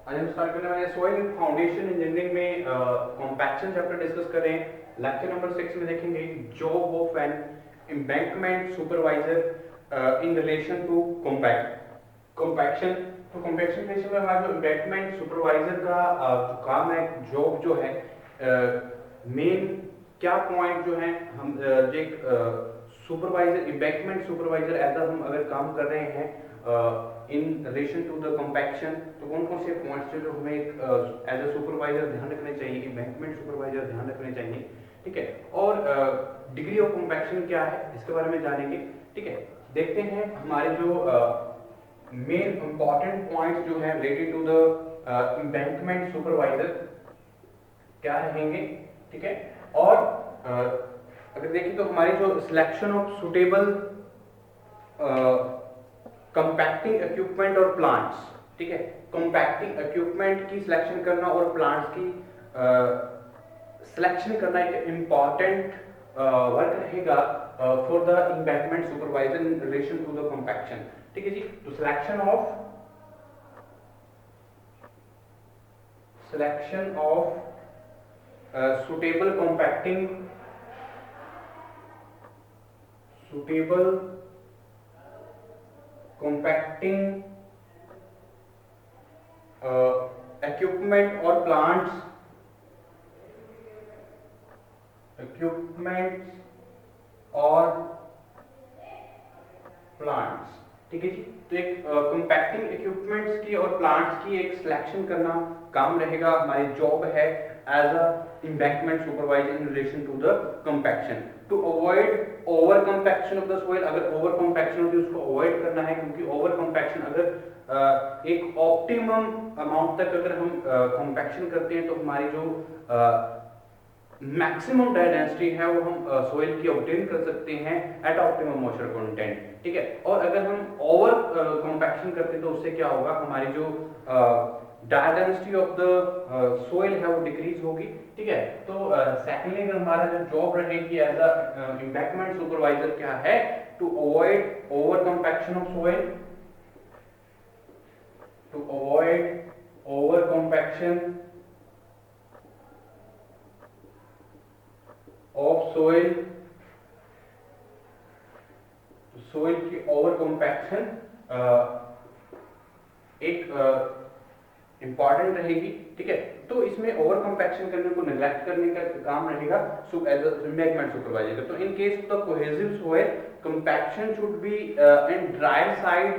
आज हम स्टार्ट करने वाले हैं सॉइल फाउंडेशन इंजीनियरिंग में कॉम्पैक्शन चैप्टर डिस्कस कर रहे हैं। लेक्चर नंबर 6 में देखेंगे job of an embankment supervisor in relation to compaction. तो कॉम्पैक्शन केस में हमारा जो एम्बैंकमेंट सुपरवाइजर का जो काम है, जॉब जो है, मेन क्या पॉइंट जो है, हम एक सुपरवाइजर एम्बैंकमेंट सुपरवाइजर एज हम अगर काम कर रहे हैं in relation to the compaction, तो कौन कौन से पॉइंट्स जो हमें एज अ सुपरवाइजर ध्यान रखने चाहिए, एम्बैंकमेंट सुपरवाइजर ध्यान रखने चाहिए। ठीक है, और डिग्री ऑफ कॉम्पैक्शन क्या है इसके बारे में जानेंगे। ठीक है, देखते हैं हमारे जो मेन इंपॉर्टेंट पॉइंट्स जो है related to the embankment supervisor क्या रहेंगे। ठीक है, और अगर देखें तो हमारी जो selection of suitable compacting equipment और प्लांट्स, ठीक है, कंपैक्टिंग इक्विपमेंट की सिलेक्शन करना और प्लांट्स की सिलेक्शन करना एक इंपॉर्टेंट वर्क रहेगा for the embankment supervisor in relation to the compaction. ठीक है जी, तो selection of suitable compacting equipment और plants, ठीक है जी। तो एक कंपैक्टिंग इक्विपमेंट्स की और प्लांट्स की एक सिलेक्शन करना काम रहेगा, हमारी जॉब है as a embankment supervisor in relation to the compaction to avoid over compaction of the soil. अगर ओवर कंपैक्शन होती है उसको अवॉइड करना है, क्योंकि ओवर कंपैक्शन अगर एक ऑप्टिमम अमाउंट तक अगर हम कंपैक्शन करते हैं तो हमारी जो मैक्सिमम ड्राई डेंसिटी है वो हम सोइल की ऑब्टेन कर सकते हैं एट ऑप्टिमम मॉइस्चर कंटेंट। ठीक है, और अगर हम ओवर कंपैक्शन करते हैं तो उससे क्या होगा, हमारी जो dry density of the soil है वो डिक्रीज होगी। ठीक है, तो सेकेंडली अगर हमारा जो जॉब रहेगी एज अ एम्बैंकमेंट सुपरवाइजर क्या है, to avoid over compaction of soil, to avoid over compaction of soil, soil की ओवर कंपैक्शन एक इंपॉर्टेंट रहेगी। ठीक है, तो इसमें ओवर कंपैक्शन करने को नेग्लेक्ट करने का काम रहेगा एज अ एम्बैंकमेंट सुपरवाइजर। तो in case of the cohesive soil compaction should be in dry side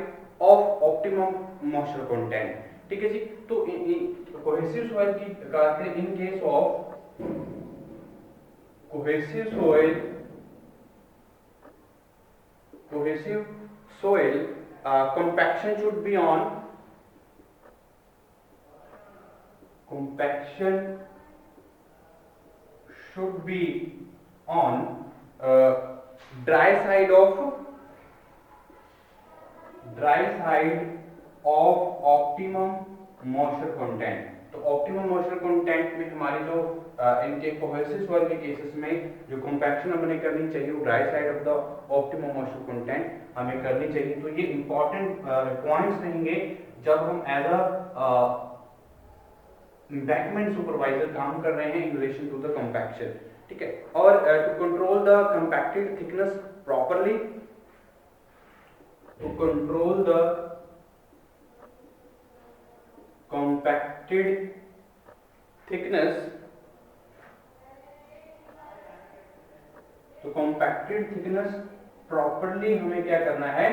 of optimum moisture content. ठीक है जी, तो कोहेसिव सोइल की बात करें, in case of cohesive soil compaction should be on dry side of optimum moisture content। तो optimum moisture content में हमारी जो इनके कोहेसिव सॉइल के केसेस में जो कंपैक्शन हमें करनी चाहिए वो dry side of the optimum moisture content हमें करनी चाहिए। तो ये इंपॉर्टेंट पॉइंट्स रहेंगे जब हम एज अ एम्बैंकमेंट सुपरवाइजर काम कर रहे हैं in relation to the compaction. ठीक है, और to control the compacted thickness properly, to control the compacted thickness, तो compacted thickness प्रॉपरली हमें क्या करना है,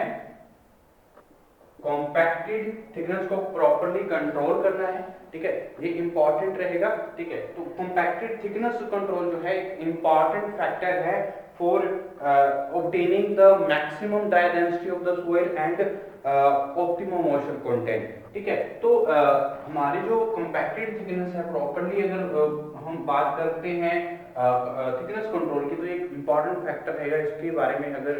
compacted thickness को प्रॉपरली कंट्रोल करना है। ठीक है, ये इंपॉर्टेंट रहेगा। ठीक है, तो compacted thickness कंट्रोल जो है एक इंपॉर्टेंट फैक्टर है for obtaining the maximum dry density of the soil and optimum moisture content। ठीक है, तो हमारी जो कंपैक्टेड थिकनेस है प्रॉपरली अगर हम बात करते हैं थिकनेस कंट्रोल की, तो एक इम्पॉर्टेंट फैक्टर रहेगा इसके बारे में, अगर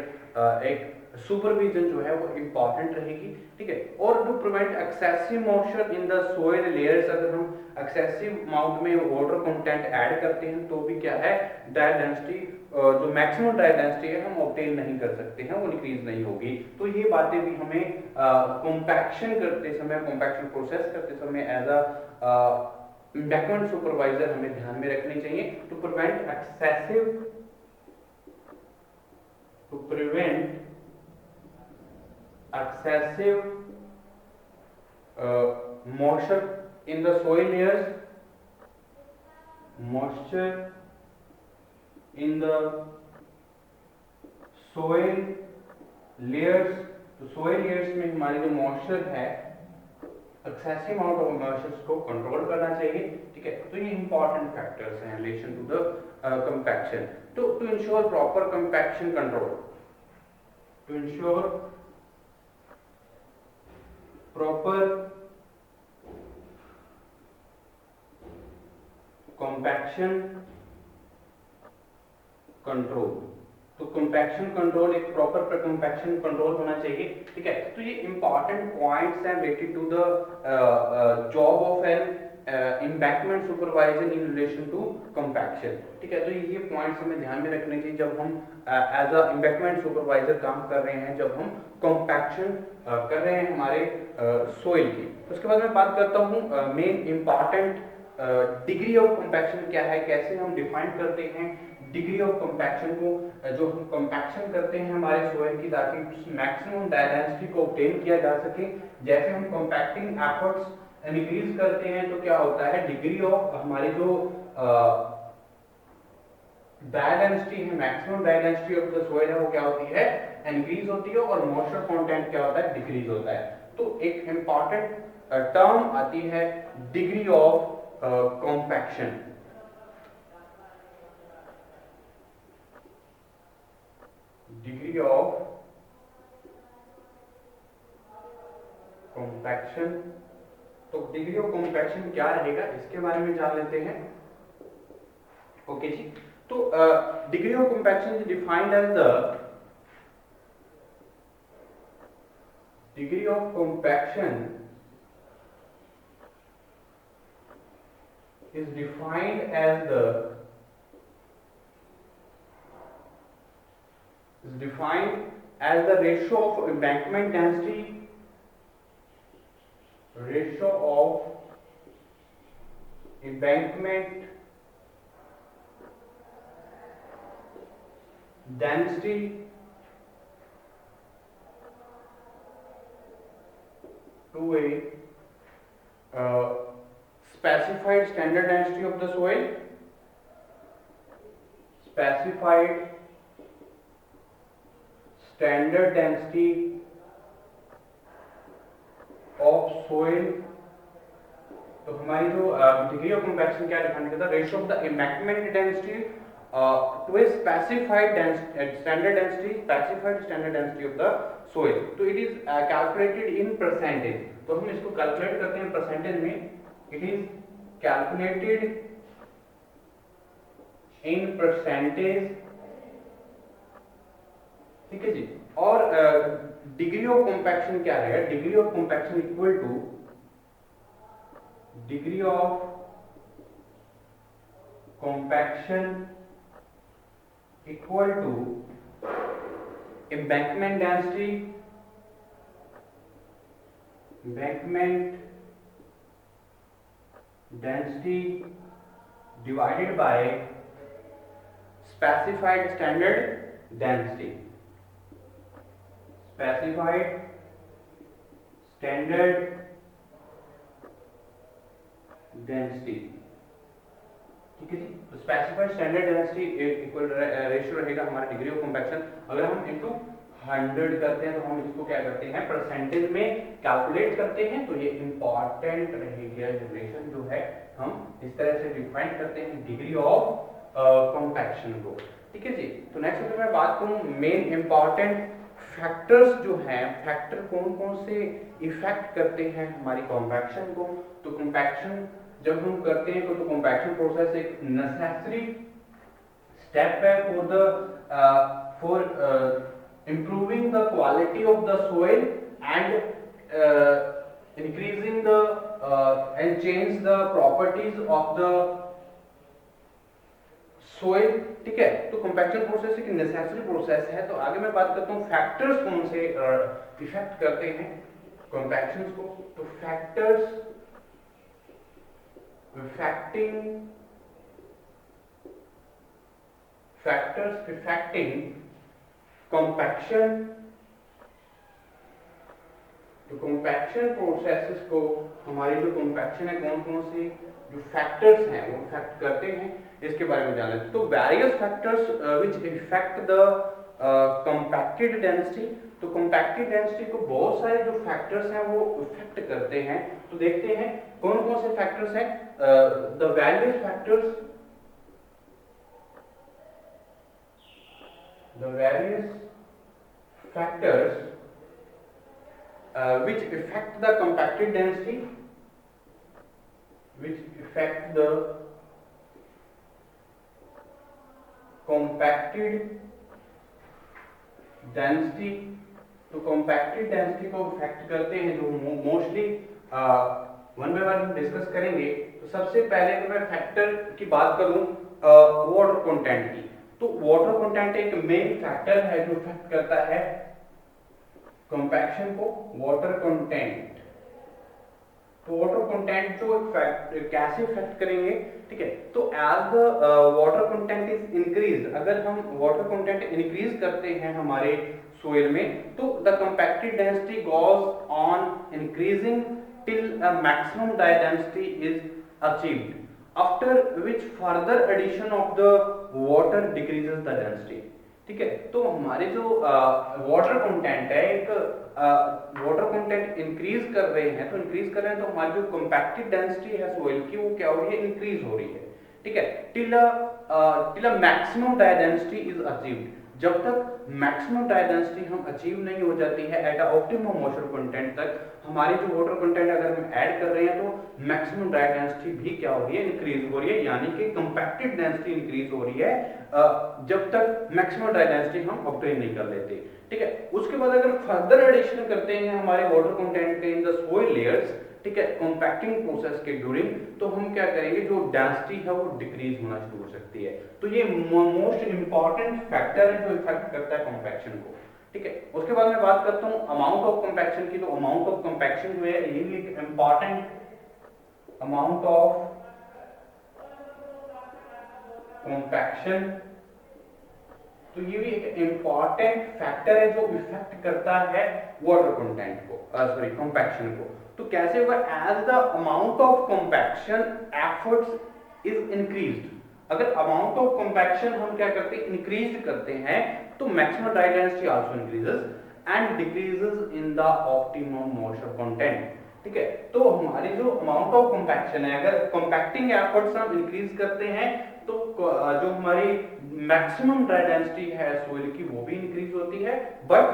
एक सुपरविजन जो है वो इम्पॉर्टेंट रहेगी, ठीक है। और to prevent excessive moisture in the soil layers, अगर हम एक्सेसिव अमाउंट में वाटर कंटेंट ऐड करते हैं तो भी क्या है, ड्राई डेंसिटी, जो मैक्सिमम ड्राई डेंसिटी है हम ऑब्टेन नहीं कर सकते हैं, वो इंक्रीज नहीं होगी। तो ये बातें भी हमें कॉम्पैक्शन करते समय, कॉम्पैक्शन प्रोसेस करते समय एज अ बैकवर्ड सुपरवाइजर हमें ध्यान में रखनी चाहिए, to prevent excessive moisture in the soil layers, moisture in the soil layers। तो सोइल लेयर्स में हमारी जो मॉइस्चर है, एक्सेसिव अमाउंट ऑफ मॉइस्चर को कंट्रोल करना चाहिए, ठीक है। तो ये इंपॉर्टेंट फैक्टर्स हैं रिलेशन टू द कंपैक्शन। तो to ensure proper compaction control, to ensure proper compaction control, तो कंपैक्शन कंट्रोल, एक प्रॉपर कंपैक्शन कंट्रोल होना चाहिए, ठीक है। तो ये इंपॉर्टेंट पॉइंट्स हैं related to the job of an embankment supervisor in relation to compaction, ठीक है। तो ये पॉइंट्स हमें ध्यान में रखने चाहिए जब हम एज अ एम्बैंकमेंट सुपरवाइजर काम कर रहे हैं, जब हम कंपैक्शन कर रहे हैं हमारे सोइल की। उसके बाद मैं बात करता हूँ main important degree of compaction क्या है, कैसे हम डिफाइन करते हैं डिग्री ऑफ कंपैक्शन को, जो हम कंपैक्शन करते हैं हमारे सोइल की ताकि मैक्सिमम डेंसिटी को ऑब्टेन किया जा सके। जैसे हम कंपैक्टिंग एफर्ट्स इंक्रीज करते हैं तो क्या होता है, डिग्री ऑफ हमारी जो ड्राई डेंसिटी है, maximum dry density of the soil है, वो क्या होती है, इंक्रीज होती है, और मॉइस्चर कंटेंट क्या होता है, डिक्रीज होता है। तो एक इंपॉर्टेंट टर्म आती है degree of compaction, degree of compaction. तो डिग्री ऑफ कंपैक्शन क्या रहेगा इसके बारे में जान लेते हैं। ओके जी, तो degree of compaction is defined as the degree of compaction is defined as the ratio of embankment density, ratio of embankment density to a specified standard density of the soil, specified standard density of soil। तो हमारी जो degree of compaction क्या define करता है, ratio of the embankment density to a specified standard density of the soil. तो it is calculated in percentage, तो हम इसको कैलकुलेट करते हैं परसेंटेज में। It is calculated in percentage, ठीक है जी। और डिग्री ऑफ कंपैक्शन क्या है, degree of compaction equal to degree of compaction equal to embankment density, embankment density divided by specified standard density, specified standard density, ठीक है जी। तो specified standard density equal ratio रहेगा हमारा डिग्री ऑफ कंपैक्शन। अगर हम इनटू 100 करते हैं तो हम इसको क्या करते हैं, परसेंटेज में कैलकुलेट करते हैं। तो ये इंपॉर्टेंट रहेगा रिलेशन जो है, हम इस तरह से डिफाइन करते हैं डिग्री ऑफ कंपैक्शन को, ठीक है जी। तो नेक्स्ट अगर मैं बात करूं मेन इंपॉर्टेंट फैक्टर्स जो हैं, फैक्टर कौन कौन से इफेक्ट करते हैं हमारी कंपैक्शन को। तो कंपैक्शन जब हम करते हैं तो कंपैक्शन प्रोसेस एक नेसेसरी स्टेप है for improving the quality of the soil and increasing the and change the properties of the soil, ठीक है। तो कंपैक्शन प्रोसेस एक नेसेसरी प्रोसेस है। तो आगे मैं बात करता हूँ फैक्टर्स कौन से इफेक्ट करते हैं कंपैक्शन को। तो फैक्टर्स इफेक्टिंग कंपैक्शन। तो कंपैक्शन प्रोसेसेस को हमारी जो कंपैक्शन है कौन कौन से जो फैक्टर्स हैं वो इफेक्ट करते हैं, इसके बारे में जान लेते हैं। तो various factors which effect the compacted density. तो कंपैक्टेड डेंसिटी को बहुत सारे जो फैक्टर्स हैं वो इफेक्ट करते हैं। तो देखते हैं कौन कौन से फैक्टर्स हैं। The various factors which affect the compacted density, तो compacted density को इफेक्ट करते हैं जो mostly one by one discuss करेंगे। तो सबसे पहले अगर मैं फैक्टर की बात करूं वाटर कंटेंट की, तो वाटर कंटेंट एक मेन फैक्टर है जो इफेक्ट करता है कंपैक्शन को। वाटर कंटेंट, तो वाटर कंटेंट जो कैसे इफेक्ट करेंगे, ठीक है। तो as the water content is increase, अगर हम वाटर कंटेंट इंक्रीज करते हैं हमारे सोइल में, तो the compacted density goes on increasing till a maximum dry density is achieved, after which further addition of the water decreases the density, ठीक है। तो हमारे जो वाटर कंटेंट है, एक वाटर कंटेंट इंक्रीज कर रहे हैं, तो हमारी जो कंपैक्टेड डेंसिटी है सोइल की वो क्या हो रही है, इंक्रीज हो रही है, ठीक है। Till a maximum dry density is achieved, जब तक मैक्सिमम ड्राई डेंसिटी हम अचीव नहीं हो जाती है एट ऑप्टिमम मॉइस्चर कंटेंट तक, हमारी जो वाटर कंटेंट अगर हम ऐड कर रहे हैं तो मैक्सिमम ड्राई डेंसिटी भी क्या हो रही है, इंक्रीज हो रही है, यानी कि कंपैक्टेड डेंसिटी इंक्रीज हो रही है जब तक मैक्सिमम ड्राई डेंसिटी हम ऑब्टेन नहीं कर लेते, ठीक है। उसके बाद अगर फर्दर एडिशन करते हैं हमारे वाटर कंटेंट के इन द सोइल लेयर्स, ठीक है, कंपैक्टिंग प्रोसेस के ड्यूरिंग, तो हम क्या करेंगे, जो डेंसिटी है वो डिक्रीज होना शुरू हो सकती है। तो ये मोस्ट इंपॉर्टेंट फैक्टर है जो इफेक्ट करता है कंपैक्शन को, ठीक है। उसके बाद मैं बात करता हूं अमाउंट ऑफ कंपैक्शन की। तो अमाउंट ऑफ कंपैक्शन जो है ये भी एक इंपॉर्टेंट अमाउंट ऑफ कंपैक्शन, तो ये भी एक इंपॉर्टेंट फैक्टर है जो इफेक्ट करता है वाटर कंटेंट को, सॉरी कंपैक्शन को। तो कैसे होगा, as the amount of compaction efforts is increased, अगर अमाउंट ऑफ कंपैक्शन हम क्या करते हैं, इंक्रीज करते हैं, तो maximum dry density also increases and decreases in the optimum moisture content, ठीक है। तो हमारी जो अमाउंट ऑफ कंपैक्शन है, अगर कंपैक्टिंग एफर्ट्स हम इंक्रीज करते हैं तो जो हमारी मैक्सिमम ड्राई डेंसिटी है सोइल की वो भी इंक्रीज होती है, but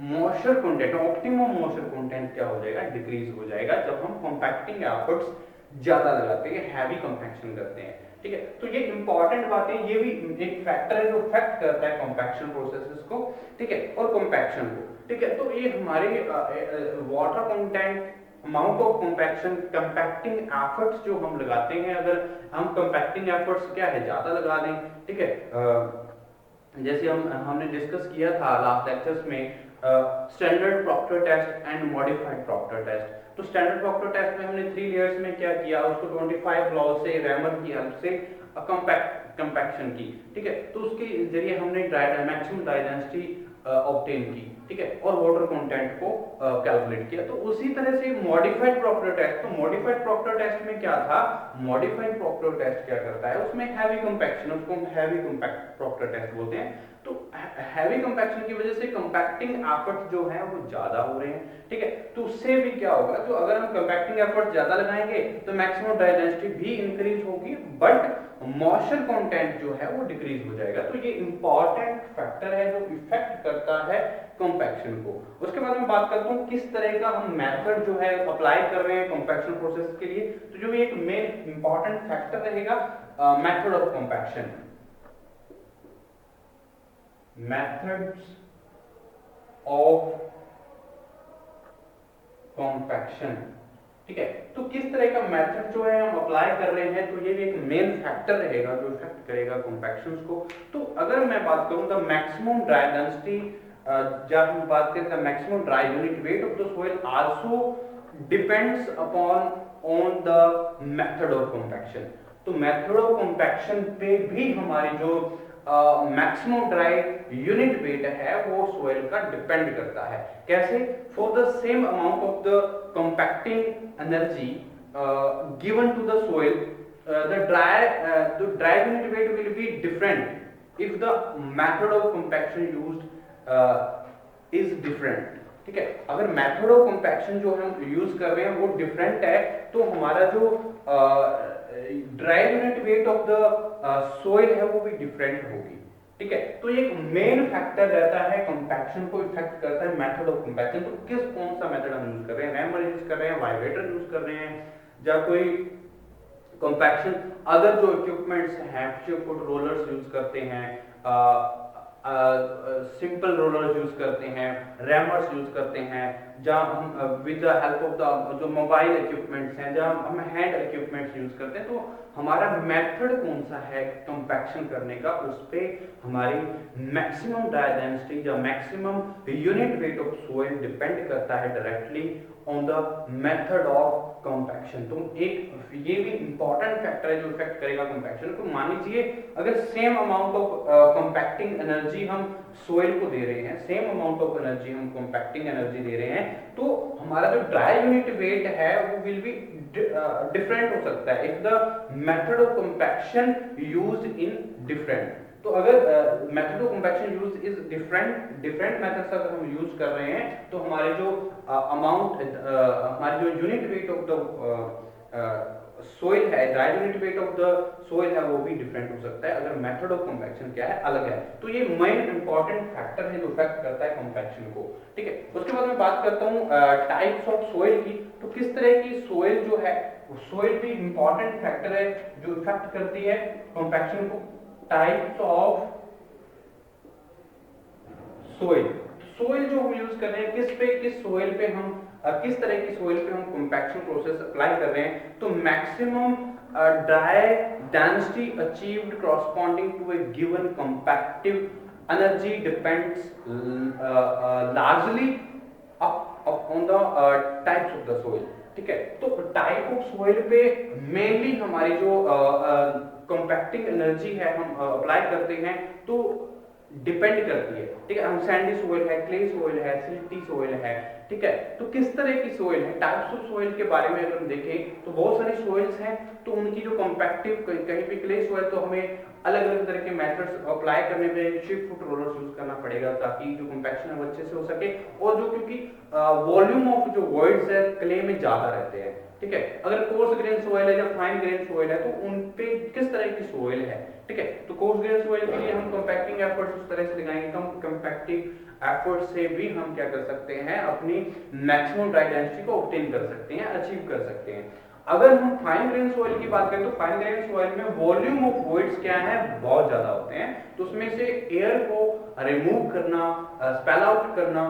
moisture content, optimum moisture content क्या हो जाएगा, डिक्रीज हो जाएगा जब हम कंपैक्टिंग एफर्ट्स ज्यादा लगाते हैं, हैवी कंपैक्शन करते हैं, ठीक है। तो ये इंपॉर्टेंट बातें, ये भी एक फैक्टर है जो इफेक्ट करता है कंपैक्शन प्रोसेसेस को, ठीक है, और कंपैक्शन को, ठीक है। तो ये हमारे water content, amount of compaction, compacting efforts जो हम लगाते हैं, अगर हम कंपैक्टिंग एफर्ट्स क्या है ज्यादा लगा दें, ठीक है, जैसे हमने डिस्कस किया था लास्ट लेक्चर्स में standard Proctor test and modified Proctor test. तो स्टैंडर्ड प्रॉक्टर टेस्ट में हमने 3 लेयर्स में क्या किया, उसको 25 लॉ से रैमर की हेल्प से कंपैक्शन की, ठीक है। तो उसके जरिए हमने मैक्सिमम ड्राई डेंसिटी ऑब्टेन की, ठीक है, और वाटर कंटेंट को कैलकुलेट किया। तो उसी तरह से मॉडिफाइड प्रॉक्टर टेस्ट, तो मॉडिफाइड प्रॉक्टर टेस्ट में क्या था, मॉडिफाइड प्रॉक्टर टेस्ट क्या करता है, उसमें हैवी कंपैक्शन, उसको हम हैवी कंपैक्ट प्रॉक्टर टेस्ट बोलते हैं। तो हैवी कंपैक्शन की वजह से कंपैक्टिंग एफर्ट्स जो है वो ज्यादा हो रहे हैं, ठीक है। तो उससे भी क्या होगा, तो अगर हम कंपैक्टिंग एफर्ट ज्यादा लगाएंगे तो मैक्सिमम ड्राई डेंसिटी भी इंक्रीज होगी, बट मॉइस्चर कंटेंट जो है वो डिक्रीज हो जाएगा। तो ये इंपॉर्टेंट फैक्टर है जो इफेक्ट करता है कंपैक्शन को। उसके बाद मैं बात करता हूँ किस तरह का हम मेथड जो है अप्लाई कर रहे हैं कंपैक्शन प्रोसेस के लिए। तो जो एक मेन इंपॉर्टेंट फैक्टर रहेगा method of compaction, methods of compaction, ठीक है। तो किस तरह का मेथड जो है हम अप्लाई कर रहे हैं, तो ये भी एक मेन फैक्टर रहेगा जो इफेक्ट करेगा कॉम्पैक्शंस को। तो अगर मैं बात करूं द मैक्सिमम ड्राई डेंसिटी, जब हम बात करते हैं maximum dry unit weight of the soil also depends upon on the method of compaction. तो मेथड ऑफ कॉम्पैक्शन पे भी हमारी जो मैक्सिमम ड्राई यूनिट वेट है वो सोइल का डिपेंड करता है। कैसे? For the same amount of the compacting energy given to the soil, the dry unit weight will be different if the method of compaction used is different, ठीक है। अगर method of compaction जो हम use कर रहे हैं वो different है, तो हमारा जो dry unit weight of the soil है वो भी डिफरेंट होगी, ठीक है। तो ये एक मेन फैक्टर रहता है कंपैक्शन को इफेक्ट करता है मेथड ऑफ कंपैक्शन। तो किस कौन सा मेथड हम यूज कर रहे हैं, रैमर यूज कर रहे हैं, वाइब्रेटर यूज कर रहे हैं, या कोई कंपैक्शन अदर जो इक्विपमेंट्स हैं, फुट रोलर्स यूज करते हैं, सिंपल रोलर्स यूज करते हैं, रैमर्स यूज करते हैं, जहाँ हम with the help of the जो मोबाइल इक्विपमेंट्स हैं, जहाँ हम हैंड इक्विपमेंट्स यूज करते हैं। तो हमारा मेथड कौन सा है कंपैक्शन करने का, उस पे हमारी मैक्सिमम ड्राई डेंसिटी या maximum unit weight of soil depend करता है directly on the method of compaction. तो एक ये भी इंपॉर्टेंट फैक्टर है जो इफेक्ट करेगा कंपैक्शन को। मान लीजिए अगर same amount of compacting energy हम सोइल को दे रहे हैं, सेम अमाउंट ऑफ एनर्जी हम कंपैक्टिंग एनर्जी दे रहे हैं, तो हमारा जो ड्राई यूनिट वेट है वो विल बी डिफरेंट हो सकता है if the method of compaction used in different. तो अगर method of compaction use is different methods अगर हम यूज कर रहे हैं, तो हमारे जो अमाउंट हमारी जो unit weight of the soil है, dry unit weight of the soil है वो भी डिफरेंट हो सकता है अगर मेथड ऑफ कंपैक्शन क्या है अलग है। तो ये मेन इंपॉर्टेंट फैक्टर है जो इफेक्ट करता है कंपैक्शन को, ठीक है। उसके बाद मैं बात करता हूँ टाइप्स ऑफ सोइल की। तो किस तरह की सोइल जो है, सोइल भी इंपॉर्टेंट फैक्टर है जो इफेक्ट करती है कंपैक्शन को। टाइप्स ऑफ सोइल, सोइल जो हम यूज कर रहे हैं किस सोइल पे हम किस तरह की सोइल पे हम कंपैक्शन प्रोसेस अप्लाई कर रहे हैं। तो maximum dry density achieved corresponding to a given compactive energy depends largely on the types of the soil, ठीक है। तो टाइप ऑफ सोइल पे मेनली हमारी जो कंपैक्टिंग एनर्जी है हम अप्लाई करते हैं तो डिपेंड करती है, ठीक है। हम सैंडी सोइल है, क्ले सोइल है, सिल्टी सोइल है, ठीक है। तो किस तरह की सोइल है, टाइप्स ऑफ सोइल के बारे में अगर हम देखें तो बहुत सारी सोइल्स हैं, तो उनकी जो कंपैक्टिव कहीं पे क्ले सोइल तो हमें अलग अलग तरह के मेथड्स अप्लाई करने में शिफ्ट फुट रोलर्स यूज करना पड़ेगा ताकि जो कंपैक्शन है वो अच्छे से हो सके। और जो क्योंकि वॉल्यूम ऑफ जो वॉइड्स है क्ले में ज्यादा रहते हैं, ठीक है। अगर कोर्स ग्रेन सोइल है या फाइन ग्रेन सोइल है तो उन पे किस तरह की सोइल है, ठीक है। तो कोर्स ग्रेन सोइल के लिए हम कंपैक्टिंग एफर्ट्स उस तरह से लगाएंगे, कम कंपैक्टिंग एफर्ट से भी हम क्या कर सकते हैं, अपनी मैक्सिमम ड्राई डेंसिटी को ऑब्टेन कर सकते हैं, अचीव कर सकते हैं। अगर हम फाइन ग्रेन सोइल की बात करें तो फाइन ग्रेन सोइल में वॉल्यूम ऑफ वॉइड्स क्या है, बहुत ज्यादा होते हैं, तो उसमें से एयर को रिमूव करना, स्पेल आउट करना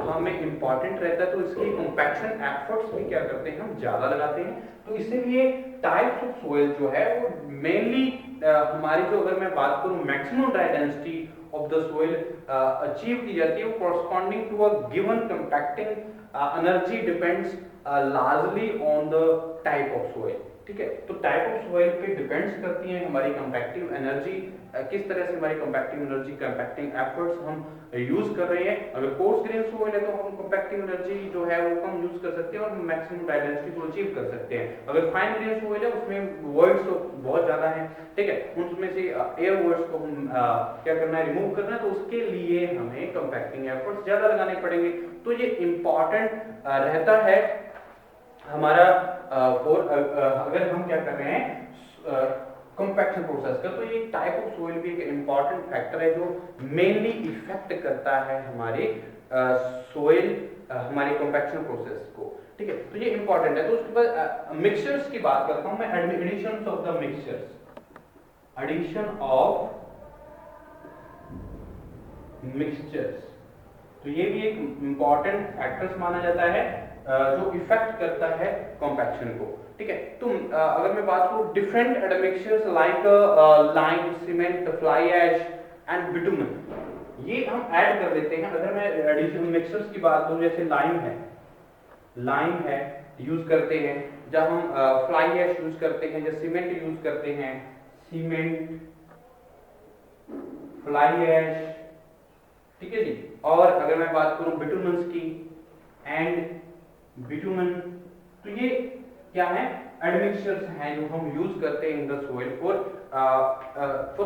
हमें इंपॉर्टेंट रहता है। तो इसलिए कंपैक्शन एफर्ट्स भी क्या करते हैं, हम ज्यादा लगाते हैं। तो इसीलिए टाइप्स ऑफ सोइल जो है वो मेनली हमारी जो अगर मैं बात करूं maximum dry density of the soil achieve की जाती है वो corresponding to a given compacting energy depends largely on the type of soil, ठीक है। तो टाइप ऑफ सोइल पे डिपेंड्स करती है हमारी कंपैक्टिव एनर्जी, किस तरह से हमारी कंपैक्टिंग एनर्जी, कंपैक्टिंग एफर्ट्स हम यूज कर रहे हैं। अगर कोर्स ग्रेन सोइल है तो हम कंपैक्टिंग एनर्जी जो है वो कम यूज कर सकते हैं और मैक्सिमम ड्राई डेंसिटी को अचीव कर सकते हैं। अगर फाइन ग्रेन सोइल है उसमें वर्ड्स तो बहुत ज्यादा हैं, ठीक है, उनमें से एयर वर्ड्स को हम क्या करना है, रिमूव करना है, तो उसके लिए हमें कंपैक्टिंग एफर्ट्स ज्यादा लगाने पड़ेंगे। तो ये इंपॉर्टेंट रहता है हमारा अगर हम क्या कर रहे हैं कंपैक्शन प्रोसेस का। तो ये टाइप ऑफ सोइल भी एक इंपॉर्टेंट फैक्टर है जो मेनली इफेक्ट करता है हमारे सोइल हमारे कंपैक्शन प्रोसेस को, ठीक है। तो ये इंपॉर्टेंट है। तो उसके बाद मिक्सचर्स की बात करता हूं मैं, addition of the mixtures, addition of mixtures. तो ये भी एक इम्पॉर्टेंट फैक्टर्स माना जाता है जो इफेक्ट करता है कॉम्पैक्शन को। ठीक है, तो अगर मैं बात करूँ different admixtures like lime, cement, fly ash and bitumen, ये हम ऐड कर लेते हैं। अगर मैं एडिशनल मिक्सचर्स की बात करूँ, जैसे लाइम है यूज करते हैं, जब हम फ्लाई ऐश यूज करते हैं, जब सीमेंट यूज करते हैं, सीमेंट, फ्लाई ऐश, ठीक है जी। और अगर मैं बात करूं बिटुमन्स की, एंड बिटुमन, तो ये क्या है, एडमिक्सचर्स हैं जो हम यूज करते हैं in the soil for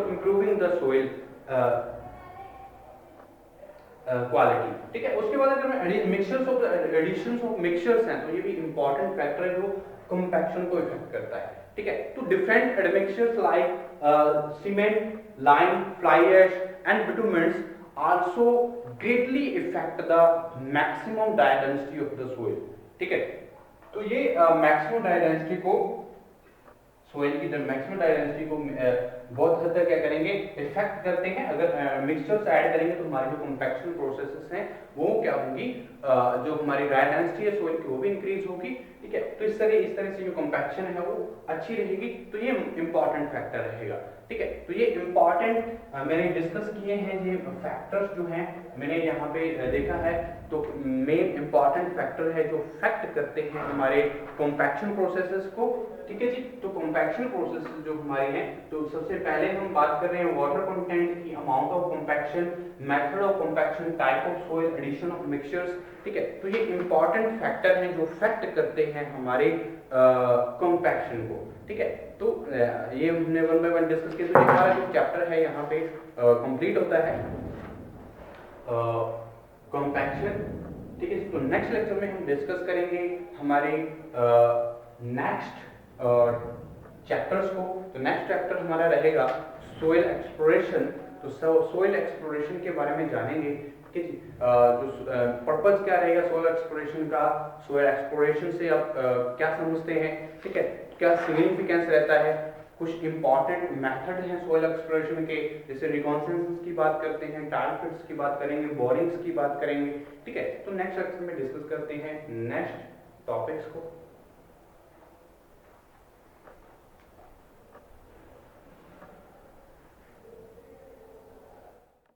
improving the soil quality. ठीक है, उसके बाद अगर मैं mixtures of additions of mixtures हैं, तो ये भी इंपॉर्टेंट फैक्टर है जो कंपैक्शन को इफेक्ट करता है। ठीक है, तो different admixtures like cement, lime, fly ash and bitumens also greatly effect the maximum dry density of the soil. ठीक है, तो ये मैक्सिमम डाई डेंसिटी को, सोइल की मैक्सिमम डाई डेंसिटी को बहुत हद तक क्या करेंगे, इफेक्ट करते हैं। अगर मिक्सचर्स ऐड करेंगे तो हमारी जो कंपैक्शन प्रोसेसेस हैं वो क्या होंगी, जो हमारी डाई डेंसिटी है सोइल की वो भी इंक्रीज होगी। ठीक है, तो इस तरह से जो कंपैक्शन है वो अच्छी रहेगी। तो ये इंपॉर्टेंट फैक्टर रहेगा। ठीक है, तो ये इंपॉर्टेंट मैंने डिस्कस किए हैं, ये फैक्टर्स जो हैं मैंने यहाँ पे देखा है। तो मेन इंपॉर्टेंट फैक्टर है जो फैक्ट करते हैं हमारे कंपैक्शन प्रोसेसेस को। ठीक है जी, तो कंपैक्शन प्रोसेस जो हमारे हैं, तो सबसे पहले हम बात कर रहे हैं वाटर कंटेंट की, amount of compaction, method of compaction, type of soil, addition of mixtures. ठीक है, तो ये इंपॉर्टेंट फैक्टर हैं जो फैक्ट करते हैं हमारे कंपैक्शन को। ठीक है, तो ये हमने वन बाय वन डिस्कस किया। तो ये हमारा जो चैप्टर है यहाँ पे कंप्लीट होता है कंपैक्शन। ठीक है, तो नेक्स्ट लेक्चर में हम डिस्कस करेंगे हमारे नेक्स्ट चैप्टर्स को। तो नेक्स्ट चैप्टर हमारा रहेगा सोइल एक्सप्लोरेशन। तो सोइल एक्सप्लोरेशन के बारे में जानेंगे। ठीक है जी, जो पर्पस क्या रहेगा सोइल एक्सप्लोरेशन का, सोइल एक्सप्लोरेशन से आप क्या समझते हैं, ठीक है, क्या सिग्निफिकेंस रहता है, कुछ इंपॉर्टेंट मेथड हैं सोइल एक्सप्लोरेशन के, जैसे रिकॉन्सेंस की बात करते हैं, टाइल फिट्स की बात करेंगे, बोरिंग्स की बात करेंगे। ठीक है, तो नेक्स्ट लेक्चर में डिस्कस करते हैं नेक्स्ट टॉपिक्स को।